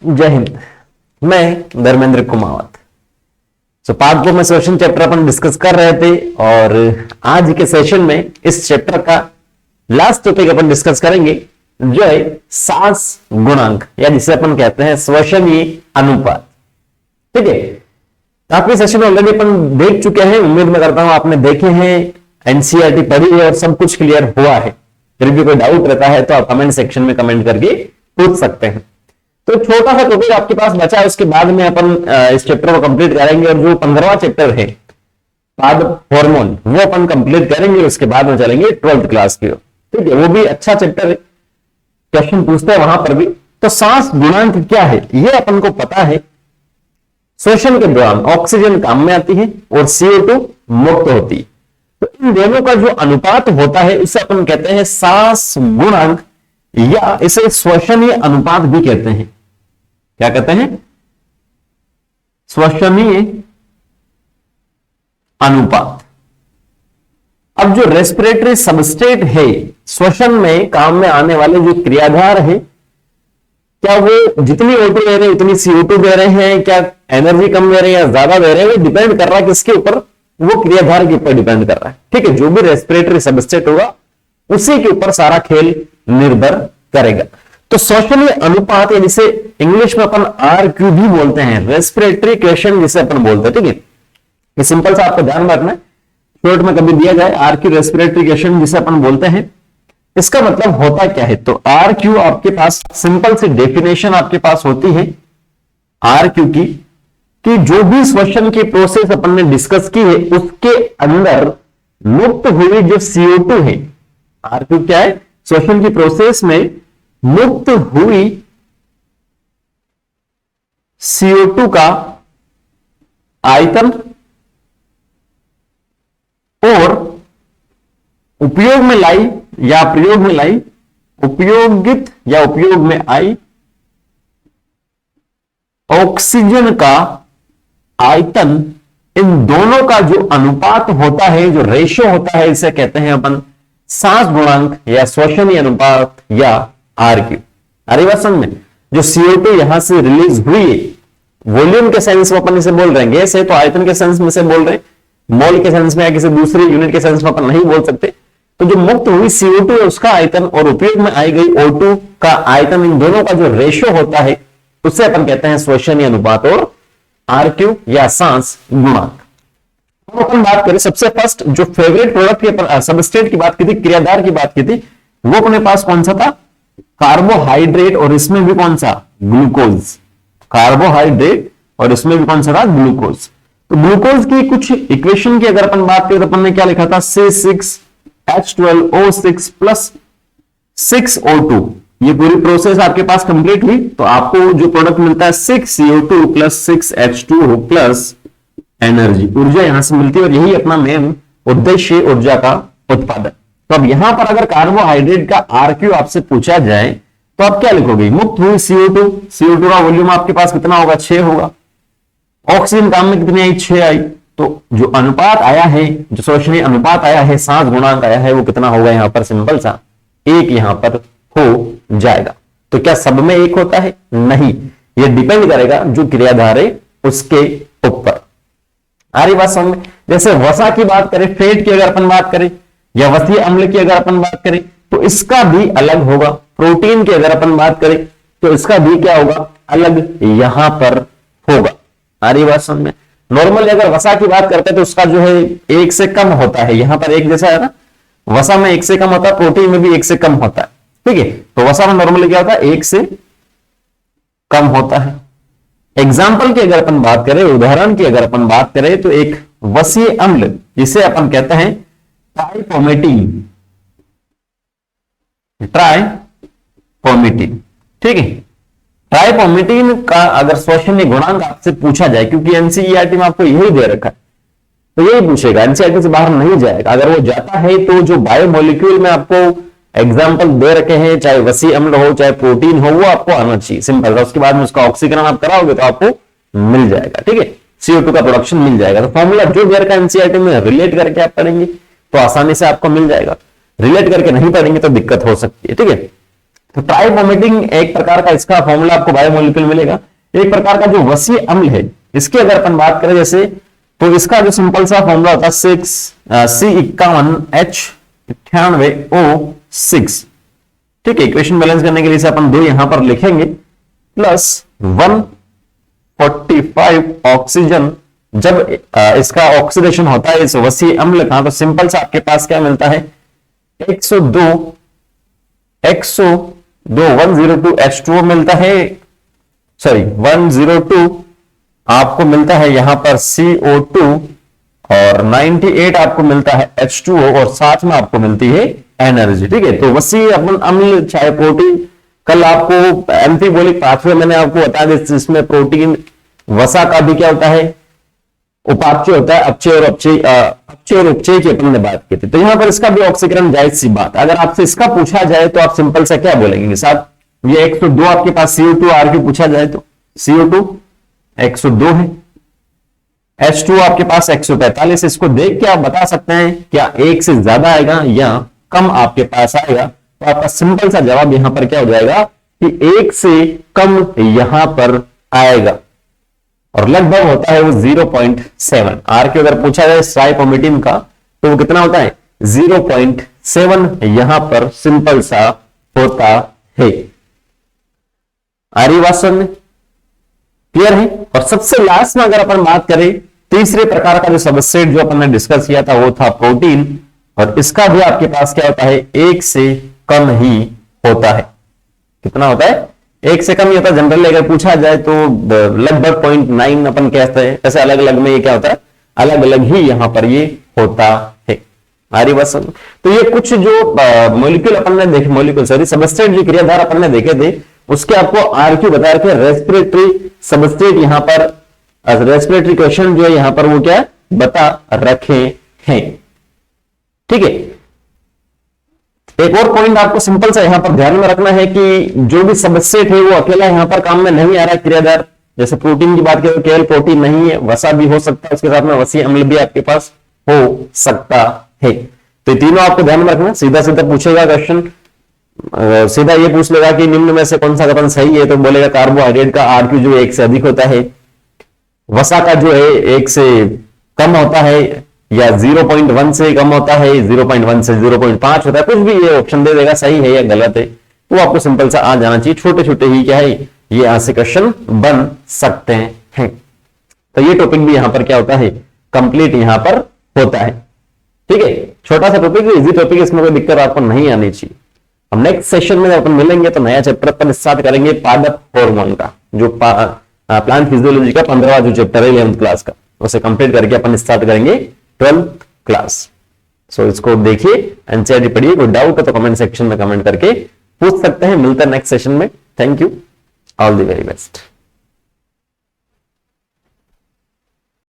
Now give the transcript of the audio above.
जय हिंद। मैं धर्मेंद्र कुमावत। पार्ट 2 में क्वेश्चन चैप्टर अपन डिस्कस कर रहे थे और आज के सेशन में इस चैप्टर का लास्ट टॉपिक अपन डिस्कस करेंगे जो है सास गुणांक या जिसे अपन कहते हैं श्वसनीय अनुपात। ठीक है, काफी सेशन ऑलरेडी अपन देख चुके हैं, उम्मीद मैं करता हूं आपने देखे हैं, एनसीईआरटी पढ़ी है और सब कुछ क्लियर हुआ है। फिर भी कोई डाउट रहता है तो आप कमेंट सेक्शन में कमेंट करके पूछ सकते हैं। तो छोटा सा टॉपिक आपके पास बचा है, उसके बाद में अपन इस चैप्टर को कंप्लीट करेंगे और जो 15वां चैप्टर है पाद हार्मोन वो अपन कंप्लीट करेंगे। उसके बाद में चलेंगे 12th क्लास की। ठीक है, वो भी अच्छा चैप्टर है, क्वेश्चन पूछते हैं वहां पर भी। तो सांस गुणांक क्या है ये अपन को पता है। श्वसन के दौरान ऑक्सीजन काम में आती है और CO2 मुक्त होती है। तो इन दोनों का जो अनुपात होता है उसे अपन कहते हैं सांस गुणांक या इसे श्वसनीय अनुपात भी कहते हैं। क्या कहते हैं? श्वसनीय अनुपात। अब जो रेस्पिरेटरी सबस्ट्रेट है, श्वसन में काम में आने वाले जो क्रियाधार है, क्या वो जितनी O2 ले रहे हैं उतनी CO2 दे रहे हैं, क्या एनर्जी कम दे रहे हैं या ज्यादा दे रहे हैं, वो डिपेंड कर रहा है किसके ऊपर? वो क्रियाधार के ऊपर डिपेंड कर रहा है। ठीक है, जो भी रेस्पिरेटरी सबस्ट्रेट होगा उसी के ऊपर सारा खेल निर्भर करेगा। तो श्वसनीय अनुपात या जिसे इंग्लिश में अपन RQ भी बोलते हैं, रेस्पिरेटरी क्वेश्चन जिसे अपन बोलते हैं। ठीक है, ये सिंपल सा आपको ध्यान रखना है, शॉर्ट में कभी दिया जाए RQ रेस्पिरेटरी क्वेश्चन जिसे अपन बोलते हैं, इसका मतलब होता क्या है? तो RQ आपके पास सिंपल सी डेफिनेशन आपके पास होती है RQ की, कि जो भी श्वसन की प्रोसेस अपन ने डिस्कस की है उसके अंदर मुक्त हुई जो CO2 है। RQ क्या है? श्वसन की प्रोसेस में मुक्त हुई CO2 का आयतन और उपयोग में लाई या प्रयोग में लाई, उपयोगित या उपयोग में आई ऑक्सीजन का आयतन, इन दोनों का जो अनुपात होता है, जो रेशियो होता है, इसे कहते हैं अपन सांस गुणांक या श्वसनीय अनुपात या RQ। अरे बात समझ में, जो CO2 यहां से रिलीज हुई है, वॉल्यूम के सेंस में अपन इसे बोल रहे हैं, गैस है तो आयतन के सेंस में से बोल रहे हैं, मोल के सेंस में या किसी दूसरी यूनिट के सेंस में अपन नहीं बोल सकते। तो जो मुक्त हुई CO2 है उसका आयतन और उपयोग में आई गई O2 का आयतन, इन दोनों का जो रेशियो होता है उसे अपन कहते हैं श्वसनीय अनुपात और RQ या सांस गुणांक। अब अपन बात करें सबसे फर्स्ट जो फेवरेट प्रोडक्ट के सबस्ट्रेट की बात की थी, क्रियाधार की बात की थी, वो अपने पास कौन सा था? कार्बोहाइड्रेट, और इसमें भी कौन सा? ग्लूकोज। कार्बोहाइड्रेट और इसमें भी कौन सा था? ग्लूकोज। तो ग्लूकोज की कुछ इक्वेशन की अगर अपन बात करें तो अपन ने क्या लिखा था? C6H12O6 plus 6O2। ये पूरी प्रोसेस आपके पास कंप्लीट हुई तो आपको जो प्रोडक्ट मिलता है 6CO2 plus 6H2O plus energy, ऊर्जा यहां से मिलती है और यही अपना मेन उद्देश्य ऊर्जा का उत्पादन। तो अब यहां पर अगर कार्बोहाइड्रेट का RQ आपसे पूछा जाए तो आप क्या लिखोगे? मुक्त हुई CO2 का वॉल्यूम आपके पास कितना होगा? 6 होगा। ऑक्सीजन काम में कितनी आई? 6 आई। तो जो अनुपात आया है, जो श्वसनीय अनुपात आया है, सांस गुणांक आया है, वो कितना होगा? यहां पर सिंपल सा 1 यहां पर हो जाएगा। तो क्या सब में 1 होता है? नहीं, ये डिपेंड करेगा जो क्रियाधार है उसके ऊपर। आ रही बात समझ में? जैसे वसा की बात करें, फैट की अगर अपन बात करें या वसीय अम्ल की अगर अपन बात करें तो इसका भी अलग होगा। प्रोटीन की अगर अपन बात करें तो इसका भी क्या होगा? अलग यहां पर होगा। आ रही बात समझ में? नॉर्मली अगर वसा की बात करते हैं तो उसका जो है 1 से कम होता है, यहां पर 1 जैसा है ना, वसा में 1 से कम होता है, प्रोटीन में भी 1 से कम होता है। ठीक है, तो वसा में नॉर्मली क्या होता है? 1 से कम होता है। एग्जाम्पल की अगर अपन बात करें, उदाहरण की अगर अपन बात करें तो एक वसीय अम्ल जिसे अपन कहते हैं ट्राइपोमेटीन। ठीक है, ट्राइपोमेटीन का अगर श्वसनीय गुणांक आपसे पूछा जाए, क्योंकि एनसीईआरटी में आपको यही दे रखा है तो यही पूछेगा, एनसीईआरटी से बाहर नहीं जाएगा। अगर वो जाता है तो जो बायोमोलिक्यूल में आपको एग्जाम्पल दे रखे हैं, चाहे वसीय अम्ल हो चाहे प्रोटीन हो, वो आपको आना चाहिए, सिंपल। उसके बाद में उसका ऑक्सीकरण आप कराओगे तो आपको मिल जाएगा। ठीक है, CO2 का प्रोडक्शन मिल जाएगा। तो फॉर्मूला जो दे रखा है एनसीईआरटी में रिलेट करके आप पढ़ेंगे तो आसानी से आपको मिल जाएगा, रिलेट करके नहीं पढ़ेंगे तो दिक्कत हो सकती है। ठीक है, तो ट्राइवोमिटिंग एक प्रकार का इसका फॉर्मूला आपको बायोमोलिक्यूल मिलेगा। एक प्रकार का जो वसीय अम्ल है, इसकी अगर अपन बात करें जैसे, तो इसका जो सिंपल सा फॉर्मूला होता है C51H98O6। ठीक है, इक्वेशन बैलेंस करने के लिए से अपन 2 यहां पर लिखेंगे, प्लस 145 ऑक्सीजन। जब इसका ऑक्सीडेशन होता है इस वसीय अम्ल का, तो सिंपल सा आपके पास क्या मिलता है, 102 102 H2O मिलता है, सॉरी 102 आपको मिलता है यहां पर CO2, और 98 आपको मिलता है H2O, और साथ में आपको मिलती है एनर्जी। ठीक है, तो वसीय अम्ल चाहे प्रोटीन, कल आपको एम्फीबोलिक पाथवे मैंने आपको बता दिया, जिसमें प्रोटीन वसा का भी क्या होता है, उपापचय होता है, अपचय और उपचय की अपन ने बात की थी। तो यहां पर इसका भी ऑक्सीकरण, जायज सी बात। अगर आपसे इसका पूछा जाए तो आप सिंपल सा क्या बोलेंगे साहब, ये 102 आपके पास CO2 RQ पूछा जाए तो CO2 102 है, H2 आपके पास 145। इसको देख के आप बता सकते हैं क्या 1 से ज्यादा आएगा या कम आपके पास आएगा। तो आपका सिंपल सा जवाब यहां पर क्या हो जाएगा कि 1 से कम यहां पर आएगा, और लगभग होता है वो 0.7। RQ अगर पूछा जाए साइपोमिटिन का, तो वो कितना होता है 0.7 यहां पर सिंपल सा होता है। आ रही बात समझ में, क्लियर है। और सबसे लास्ट में अगर अपन बात करें, तीसरे प्रकार का जो सबस्ट्रेट जो अपन ने डिस्कस किया था वो था प्रोटीन, और इसका भी आपके पास क्या होता है 1 से कम ही होता है। कितना होता है, 1 से कम ही होता है। जनरली अगर पूछा जाए तो लगभग 0.9 अपन कहते हैं, ऐसे अलग अलग में ये क्या होता है, अलग अलग ही यहां पर ये होता है। आरी बस, तो ये कुछ जो मॉलिक्यूल अपन ने देखे, मॉलिक्यूल सॉरी सबस्ट्रेट जो क्रियाधार अपन ने देखे थे, उसके आपको RQ बता रखे, रेस्पिरेटरी सबस्ट्रेट यहां पर, रेस्पिरेटरी क्वेश्चन जो है यहां पर वो क्या बता रखे हैं। ठीक है, एक और पॉइंट आपको सिंपल सा यहां पर ध्यान में रखना है कि जो भी सबस्ट्रेट है वो अकेला यहां पर काम में नहीं आ रहा है क्रियाधार। जैसे प्रोटीन की बात करें तो केवल प्रोटीन नहीं है, वसा भी हो सकता है, उसके साथ में वसीय अम्ल भी आपके पास हो सकता है। तो ये तीनों आपको ध्यान में रखना। सीधा सीधा पूछेगा क्वेश्चन, सीधा ये पूछ लेगा कि निम्न में से कौन सा कथन सही है, तो बोलेगा कार्बोहाइड्रेट का RQ जो 1 से अधिक होता है, वसा का जो है 1 से कम होता है, या 0.1 से कम होता है, 0.1 से 0.5 होता है, कुछ भी ये ऑप्शन दे देगा, सही है या गलत है, वो आपको सिंपल सा आ जाना चाहिए। छोटे छोटे ही क्या है ये यहां से क्वेश्चन बन सकते हैं। तो ये टॉपिक भी यहां पर क्या होता है, कंप्लीट यहां पर होता है। ठीक है, छोटा सा टॉपिक, इजी टॉपिक, इसमें कोई दिक्कत आपको नहीं आनी चाहिए। हम नेक्स्ट सेशन में अपन मिलेंगे तो नया चैप्टर अपन स्टार्ट करेंगे पादप हार्मोन का, जो प्लांट फिजियोलॉजी का 15वां जो चैप्टर है 11th क्लास का, उसे कंप्लीट करके अपन स्टार्ट करेंगे 12th क्लास। सो इसको देखिए, एनसीईआरटी पढ़िए, कोई डाउट है तो कमेंट सेक्शन में कमेंट करके पूछ सकते हैं। मिलता है नेक्स्ट सेशन में। Thank you, all the very best.